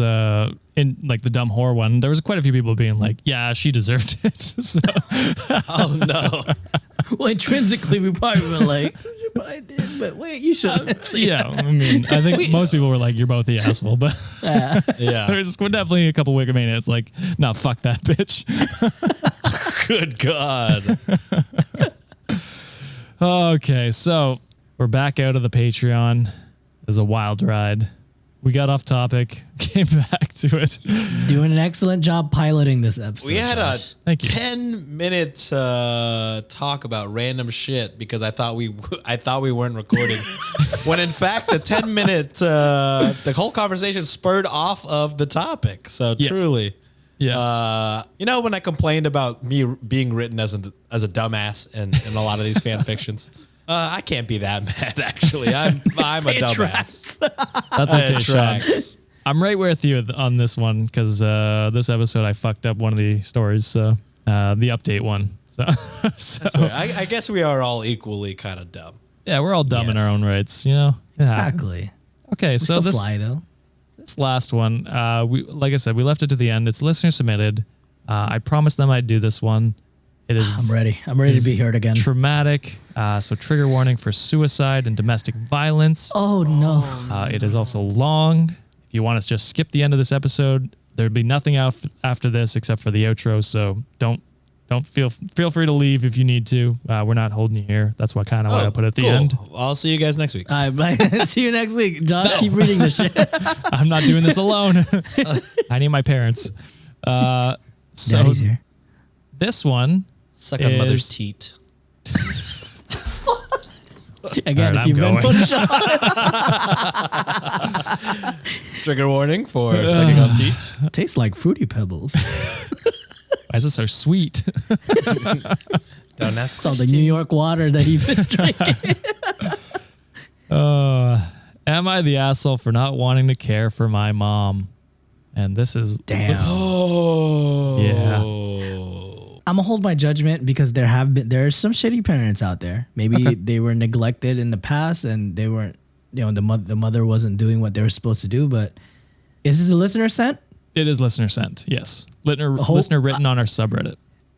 in like the dumb horror one. There was quite a few people being like, "Yeah, she deserved it." So, Oh no. well, intrinsically we probably were like, "You probably did," but wait, you shouldn't. So, yeah, I mean, I think most people were like, "You're both the asshole," but Yeah. there's definitely a couple Wikimaniacs like, "No, fuck that bitch." Good God. Okay, so we're back out of the Patreon. It was a wild ride. We got off topic, came back to it. Doing an excellent job piloting this episode. We had a Josh. Thank you. 10-minute talk about random shit because I thought we weren't recording. When in fact the 10-minute the whole conversation spurred off of the topic. So Yeah. truly. Yeah. You know when I complained about me being written as a dumbass in a lot of these fan fictions? I can't be that mad actually. I'm a dumbass. That's okay, It Sean. tracks. I'm right with you on this one because this episode I fucked up one of the stories, so the update one. So, I guess we are all equally kind of dumb. yeah, we're all dumb in our Yes. own rights, you know. It happens. Exactly. Okay, We so still this fly though. this last one, we like I said, we left it to the end. It's listener submitted. I promised them I'd do this one. It is I'm ready. I'm ready to be heard again. traumatic. So trigger warning for suicide and domestic violence. Oh no. It is also long. If you want to just skip the end of this episode, there'd be nothing after this except for the outro. So don't feel free to leave if you need to. We're not holding you here. That's why I put it at the cool. end. I'll see you guys next week. All right, see you next week. Josh, keep reading the shit. I'm not doing this alone. I need my parents. So Daddy's here. this one, Suck on mother's is- teat. Again, All right, if you've I'm been going. pushed off. Trigger warning for sucking on teat. Tastes like Fruity Pebbles. why is it so sweet? Don't ask It's all the New York water that you've been drinking. Am I the asshole for not wanting to care for my mom? And this is Damn. Oh. Yeah. I'm gonna hold my judgment because there's some shitty parents out there. Maybe they were neglected in the past and they weren't, the mother wasn't doing what they were supposed to do. But is this a listener sent? It is listener sent. Yes, listener written on our subreddit.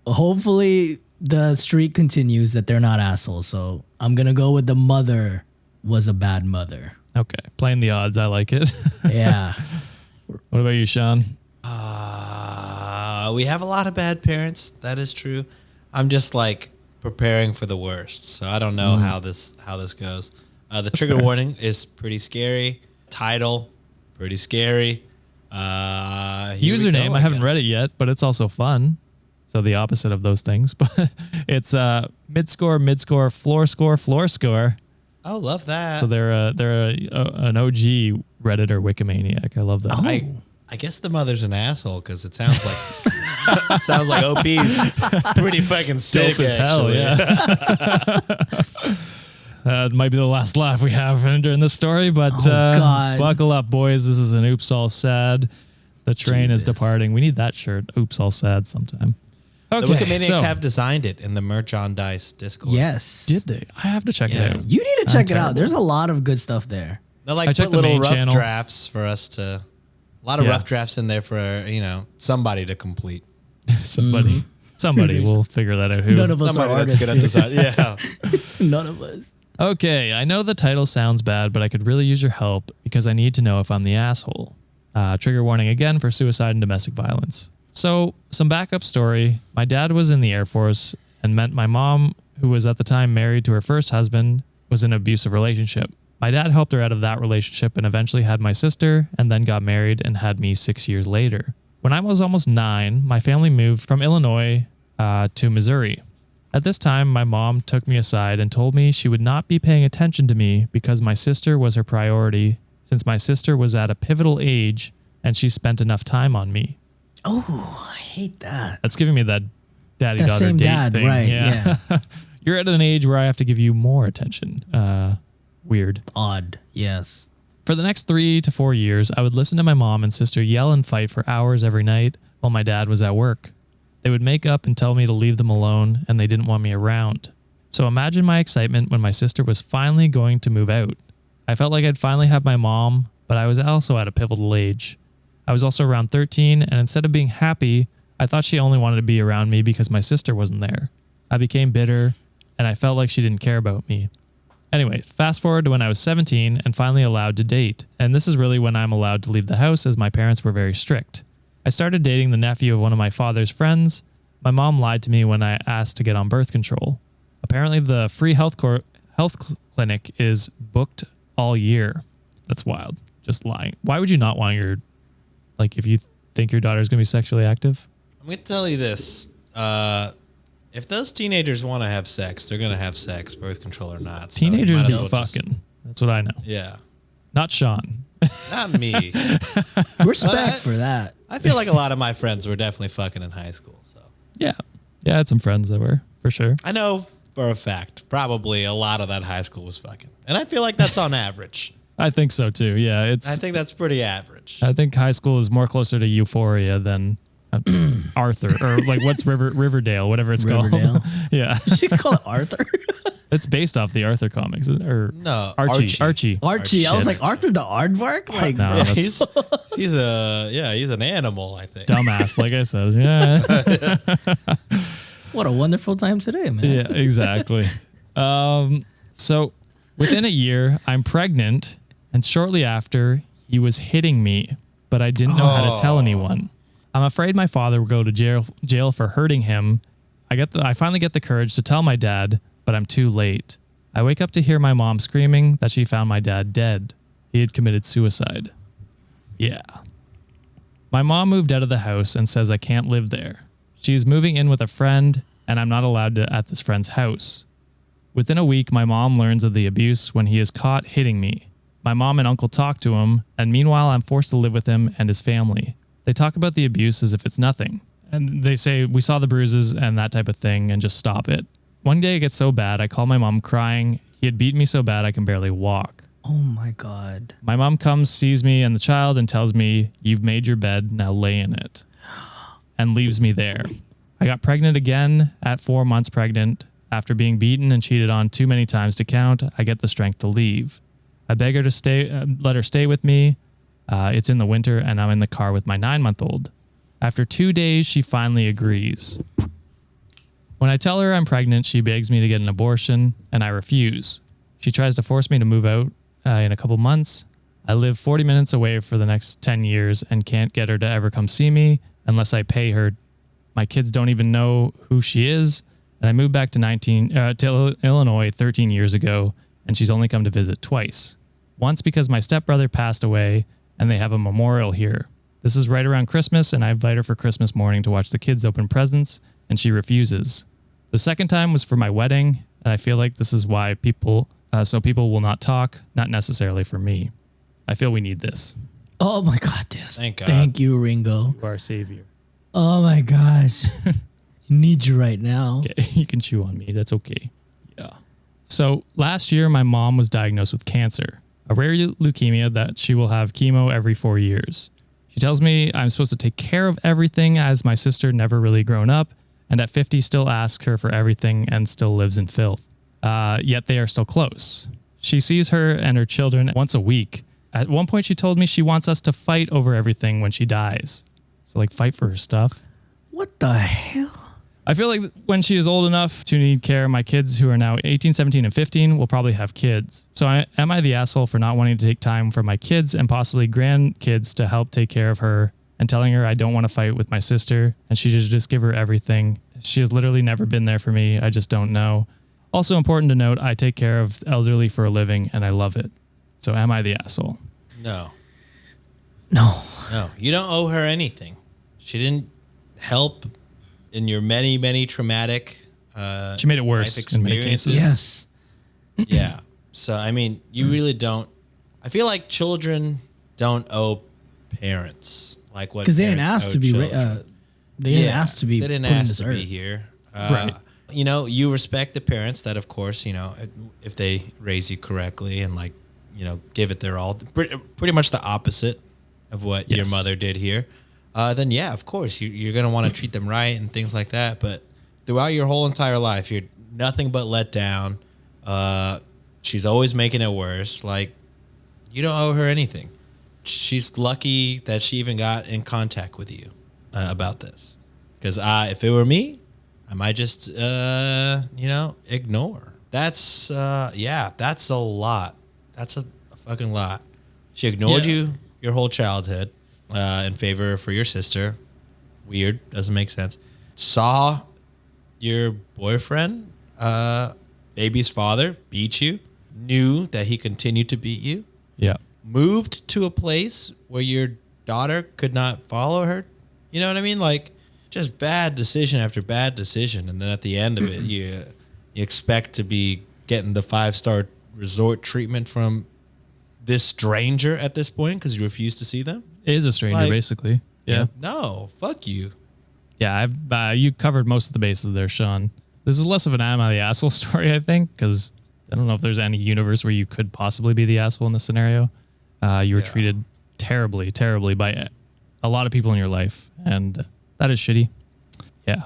Hopefully the streak continues that they're not assholes. So I'm gonna go with the mother was a bad mother. Okay, playing the odds. I like it. Yeah. What about you, Sean? We have a lot of bad parents. That is true. I'm just like preparing for the worst. So I don't know how this goes. The trigger warning is pretty scary. Title, pretty scary. Here we Username. go, I haven't guess. read it yet, but it's also fun. So the opposite of those things. But it's mid-score, floor score. Oh, love that. So they're an OG Redditor Wikimaniac. I love that. I guess the mother's an asshole because it sounds like OP's pretty fucking sick Dope as hell, actually. yeah. That might be the last laugh we have during this story, but God. buckle up, boys. This is an Oops All Sad. The train is Jesus. departing. We need that shirt. Oops All Sad sometime. Okay, The Wikimaniacs so- have designed it in the merchandise Discord. Yes. Did they? I have to check Yeah. it out. You need to check it out. terrible. There's a lot of good stuff there. They I like checked put the little main rough channel. drafts for us to. A lot of Yeah. rough drafts in there for somebody to complete. Somebody will figure that out. Who? None of us are Somebody that's artists. good at design. Yeah. None of us. Okay, I know the title sounds bad, but I could really use your help because I need to know if I'm the asshole. Trigger warning again for suicide and domestic violence. So, some backup story. My dad was in the Air Force and met my mom, who was at the time married to her first husband, was in an abusive relationship. My dad helped her out of that relationship and eventually had my sister, and then got married and had me 6 years later. When I was almost 9, my family moved from Illinois to Missouri. At this time, my mom took me aside and told me she would not be paying attention to me because my sister was her priority, since my sister was at a pivotal age and she spent enough time on me. Oh, I hate that. That's giving me that daddy-daughter same date dad, thing. right, yeah. You're at an age where I have to give you more attention. Weird. Odd, yes. For the next 3 to 4 years, I would listen to my mom and sister yell and fight for hours every night while my dad was at work. They would make up and tell me to leave them alone, and they didn't want me around. So imagine my excitement when my sister was finally going to move out. I felt like I'd finally have my mom, but I was also at a pivotal age. I was also around 13, and instead of being happy, I thought she only wanted to be around me because my sister wasn't there. I became bitter, and I felt like she didn't care about me. Anyway, fast forward to when I was 17 and finally allowed to date. And this is really when I'm allowed to leave the house, as my parents were very strict. I started dating the nephew of one of my father's friends. My mom lied to me when I asked to get on birth control. Apparently the free health clinic is booked all year. That's wild. Just lying. Why would you not want your, like, if you think your daughter's going to be sexually active? I'm going to tell you this. If those teenagers want to have sex, they're going to have sex, birth control or not. So Teenagers might as do well fucking. That's what I know. Yeah. Not Sean. Not me. Respect for that. I feel like a lot of my friends were definitely fucking in high school. So Yeah. Yeah, I had some friends that were, for sure. I know for a fact, probably a lot of that high school was fucking. And I feel like that's on average. I think so too. Yeah, I think that's pretty average. I think high school is more closer to Euphoria than Arthur, or like what's Riverdale, whatever it's Riverdale. called. Yeah, You call it Arthur? it's based off the Arthur comics, or No, Archie. Archie. I was Shit. like, Arthur the Aardvark? Like, No, Yeah, that's he's an animal, I think. dumbass. Like I said, yeah, what a wonderful time today, man. yeah, exactly. So within a year, I'm pregnant, and shortly after, he was hitting me, but I didn't know how to tell anyone. I'm afraid my father will go to jail for hurting him. I finally get the courage to tell my dad, but I'm too late. I wake up to hear my mom screaming that she found my dad dead. He had committed suicide. Yeah. My mom moved out of the house and says I can't live there. She's moving in with a friend, and I'm not allowed to at this friend's house. Within a week, my mom learns of the abuse when he is caught hitting me. My mom and uncle talk to him, and meanwhile, I'm forced to live with him and his family. They talk about the abuse as if it's nothing. And they say, we saw the bruises and that type of thing and just stop it. One day it gets so bad, I call my mom crying. He had beaten me so bad I can barely walk. Oh my God. My mom comes, sees me and the child, and tells me, you've made your bed, now lay in it. And leaves me there. I got pregnant again at 4 months pregnant. After being beaten and cheated on too many times to count, I get the strength to leave. I beg her to let her stay with me. It's in the winter and I'm in the car with my 9-month-old. After 2 days, she finally agrees. When I tell her I'm pregnant, she begs me to get an abortion and I refuse. She tries to force me to move out in a couple months. I live 40 minutes away for the next 10 years and can't get her to ever come see me unless I pay her. My kids don't even know who she is. And I moved back to Illinois 13 years ago, and she's only come to visit twice. Once because my stepbrother passed away, and they have a memorial here. This is right around Christmas, and I invite her for Christmas morning to watch the kids open presents, and she refuses. The second time was for my wedding, and I feel like this is why people will not talk, not necessarily for me. I feel we need this. Oh my God, yes. Thank God. Thank you, Ringo. You are our savior. Oh my gosh. Need you right now. Okay, you can chew on me. That's okay. Yeah. So last year, my mom was diagnosed with cancer, a rare leukemia that she will have chemo every 4 years. She tells me I'm supposed to take care of everything as my sister never really grown up, and at 50 still asks her for everything and still lives in filth. Yet they are still close. She sees her and her children once a week. At one point, she told me she wants us to fight over everything when she dies. So like fight for her stuff. What the hell? I feel like when she is old enough to need care, my kids who are now 18, 17, and 15 will probably have kids. So am I the asshole for not wanting to take time for my kids and possibly grandkids to help take care of her and telling her I don't want to fight with my sister and she should just give her everything? She has literally never been there for me. I just don't know. Also important to note, I take care of elderly for a living and I love it. So am I the asshole? No. No. No. You don't owe her anything. She didn't help in your many, many traumatic She made it worse life in many experiences. cases. Yes. Yeah. So, I mean, you really don't. I feel like children don't owe parents like what Because they didn't parents ask owe to be. children. They didn't ask to be. They didn't put in ask this to earth. be here. Right. You know, you respect the parents that, of course, you know, if they raise you correctly and like, you know, give it their all. Pretty much the opposite of what your Yes. mother did here. Then yeah, of course, you're gonna want to treat them right and things like that. But throughout your whole entire life, you're nothing but let down. She's always making it worse. Like, you don't owe her anything. She's lucky that she even got in contact with you about this. Because if it were me, I might just, you know, ignore. That's, that's a lot. That's a fucking lot. She ignored you your whole childhood in favor for your sister. Weird. Doesn't make sense. Saw your boyfriend, baby's father, beat you. Knew that he continued to beat you. Yeah. Moved to a place where your daughter could not follow her. You know what I mean? Like, just bad decision after bad decision. And then at the end of it, you expect to be getting the 5-star resort treatment from this stranger at this point because you refuse to see them. It is a stranger, Like- basically. Yeah. No, fuck you. Yeah, you covered most of the bases there, Sean. This is less of an am I the asshole story, I think, because I don't know if there's any universe where you could possibly be the asshole in this scenario. You were treated terribly, terribly by a lot of people in your life, and that is shitty. Yeah.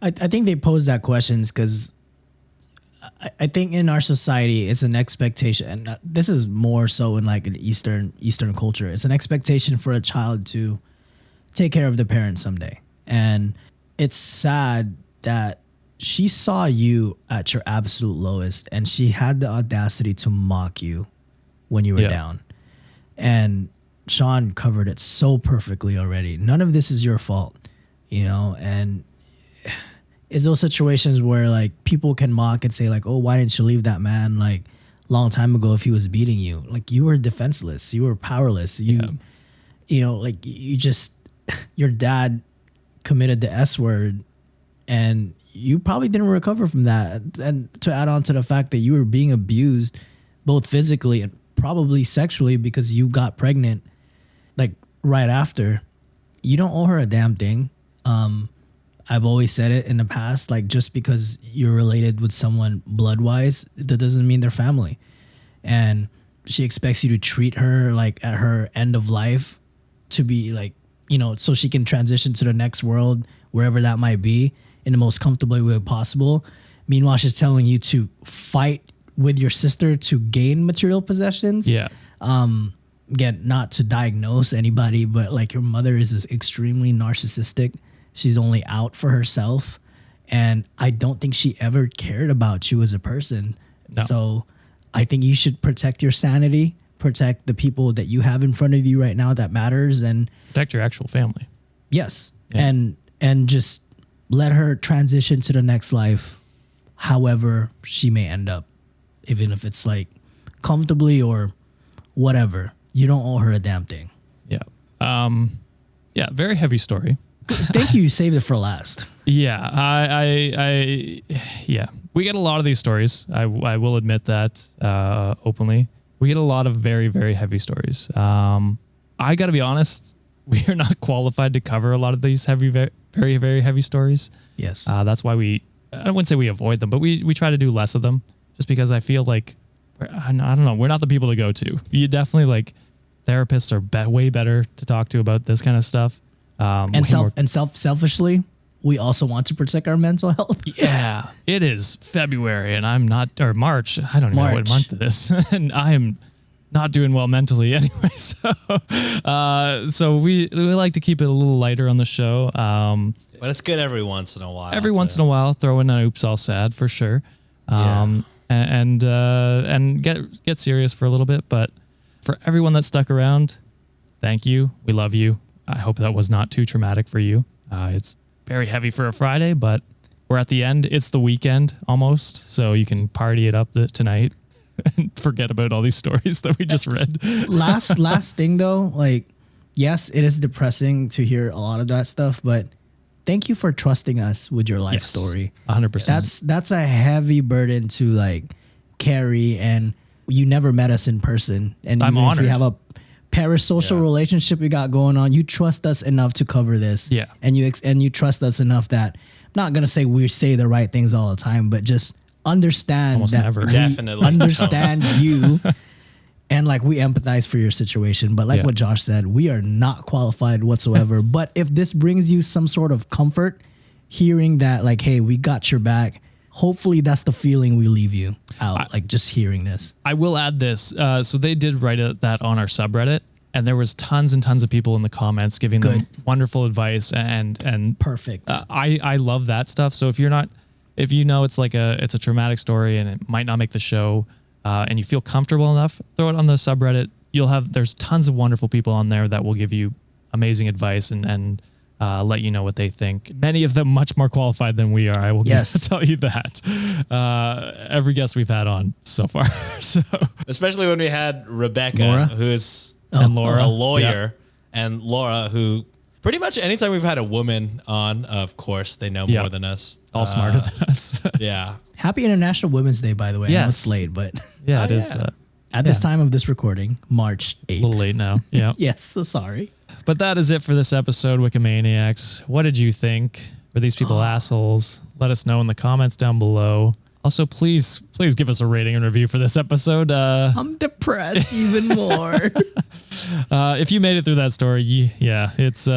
I think they pose that questions because I think in our society it's an expectation, and this is more so in like an Eastern culture. It's an expectation for a child to take care of the parents someday, and it's sad that she saw you at your absolute lowest, and she had the audacity to mock you when you were down. And Sean covered it so perfectly already. None of this is your fault, you know, and it's those situations where like people can mock and say like, oh, why didn't you leave that man like long time ago if he was beating you? Like, you were defenseless, you were powerless, you know, like you just, your dad committed the S word and you probably didn't recover from that. And to add on to the fact that you were being abused both physically and probably sexually because you got pregnant like right after, you don't owe her a damn thing. I've always said it in the past, like, just because you're related with someone blood-wise, that doesn't mean they're family. And she expects you to treat her like at her end of life to be like, you know, so she can transition to the next world, wherever that might be, in the most comfortable way possible. Meanwhile, she's telling you to fight with your sister to gain material possessions. Yeah. Again, not to diagnose anybody, but like, your mother is this extremely narcissistic. She's only out for herself. And I don't think she ever cared about you as a person. No. So I think you should protect your sanity, protect the people that you have in front of you right now that matters. And Protect your actual family. yes. Yeah. And just let her transition to the next life, however she may end up, even if it's like comfortably or whatever. You don't owe her a damn thing. Yeah. Yeah. Very heavy story. Thank you. You saved it for last. Yeah. Yeah. We get a lot of these stories. I will admit that openly. We get a lot of very, very heavy stories. I got to be honest. We are not qualified to cover a lot of these heavy, very, very, very heavy stories. Yes. That's why I wouldn't say we avoid them, but we try to do less of them just because I feel like, I don't know, we're not the people to go to. You definitely, like, therapists are way better to talk to about this kind of stuff. Selfishly, we also want to protect our mental health. Yeah, it is February and I'm not, or March. I don't even know what month it is. And I am not doing well mentally anyway. So we like to keep it a little lighter on the show. But it's good every once in a while. Every once in a while, throw in an oops, all sad for sure. And get serious for a little bit. But for everyone that stuck around, thank you. We love you. I hope that was not too traumatic for you. It's very heavy for a Friday, but we're at the end. It's the weekend almost, so you can party it up tonight and forget about all these stories that we just read. Last thing though, like, yes, it is depressing to hear a lot of that stuff, but thank you for trusting us with your life story. 100%. That's a heavy burden to like carry, and you never met us in person. And I'm even honored. if we have a parasocial relationship we got going on, you trust us enough to cover this. Yeah. And you trust us enough that I'm not gonna say we say the right things all the time, but just understand Almost that never. we Definitely understand you. And like we empathize for your situation, but like what Josh said, we are not qualified whatsoever. But if this brings you some sort of comfort, hearing that like, hey, we got your back, hopefully that's the feeling we leave you out, like just hearing this. I will add this. So they did write that on our subreddit, and there was tons and tons of people in the comments giving them wonderful advice and Perfect. I love that stuff. So if you know it's a traumatic story and it might not make the show, and you feel comfortable enough, throw it on the subreddit. There's tons of wonderful people on there that will give you amazing advice and let you know what they think. Many of them much more qualified than we are. I will tell you that. Every guest we've had on so far. So especially when we had Rebecca, Laura? who is and Laura, a lawyer, and Laura, who pretty much anytime we've had a woman on, of course, they know more than us. All smarter than us. Yeah. Happy International Women's Day, by the way. I know it's late, but Yeah, it is. at this time of this recording, March 8th. A little late now. Yeah. Yes, so sorry. But that is it for this episode, Wikimaniacs. What did you think? Were these people assholes? Let us know in the comments down below. Also, please give us a rating and review for this episode. I'm depressed even more. If you made it through that story, it's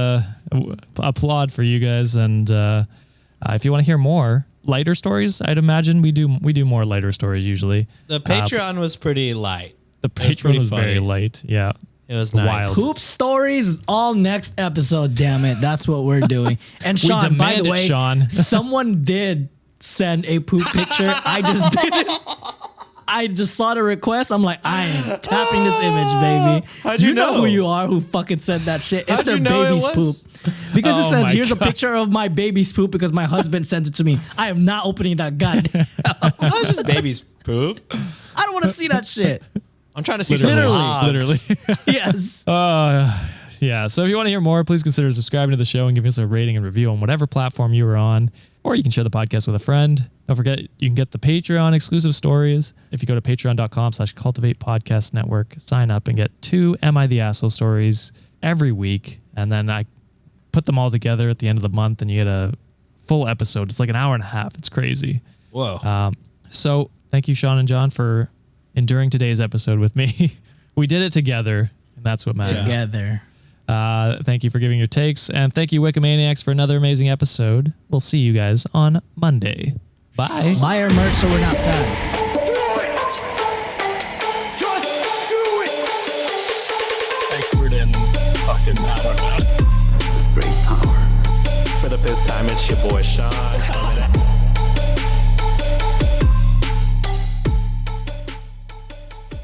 applaud for you guys. And if you want to hear more lighter stories, I'd imagine we do more lighter stories usually. The Patreon was pretty light. The Patreon was very light. Yeah. It was nice. Wild. Poop stories all next episode, damn it. That's what we're doing. And Sean, by the way, Sean. someone did send a poop picture. I just didn't. I just saw the request. I'm like, I am tapping this image, baby. How'd you know? who you are who fucking sent that shit. It's How'd their you know baby's it was? poop. Because it Oh says, my here's a God. picture of my baby's poop because my husband sent it to me. I am not opening that goddamn. That was just baby's poop. I don't want to see that shit. I'm trying to see Literally. some logs. Yes. Yeah. So if you want to hear more, please consider subscribing to the show and give us a rating and review on whatever platform you are on, or you can share the podcast with a friend. Don't forget, you can get the Patreon exclusive stories. If you go to patreon.com/cultivate podcast network, sign up and get 2 Am I the Asshole stories every week. And then I put them all together at the end of the month and you get a full episode. It's like an hour and a half. It's crazy. Whoa. So thank you, Sean and John, for enduring today's episode with me. We did it together, and that's what matters. Together. Thank you for giving your takes, and thank you, Wikimaniacs, for another amazing episode. We'll see you guys on Monday. Bye. Buy our merch so we're not sad. Expert in fucking, I don't know. Great power. For the 5th time, it's your boy Sean.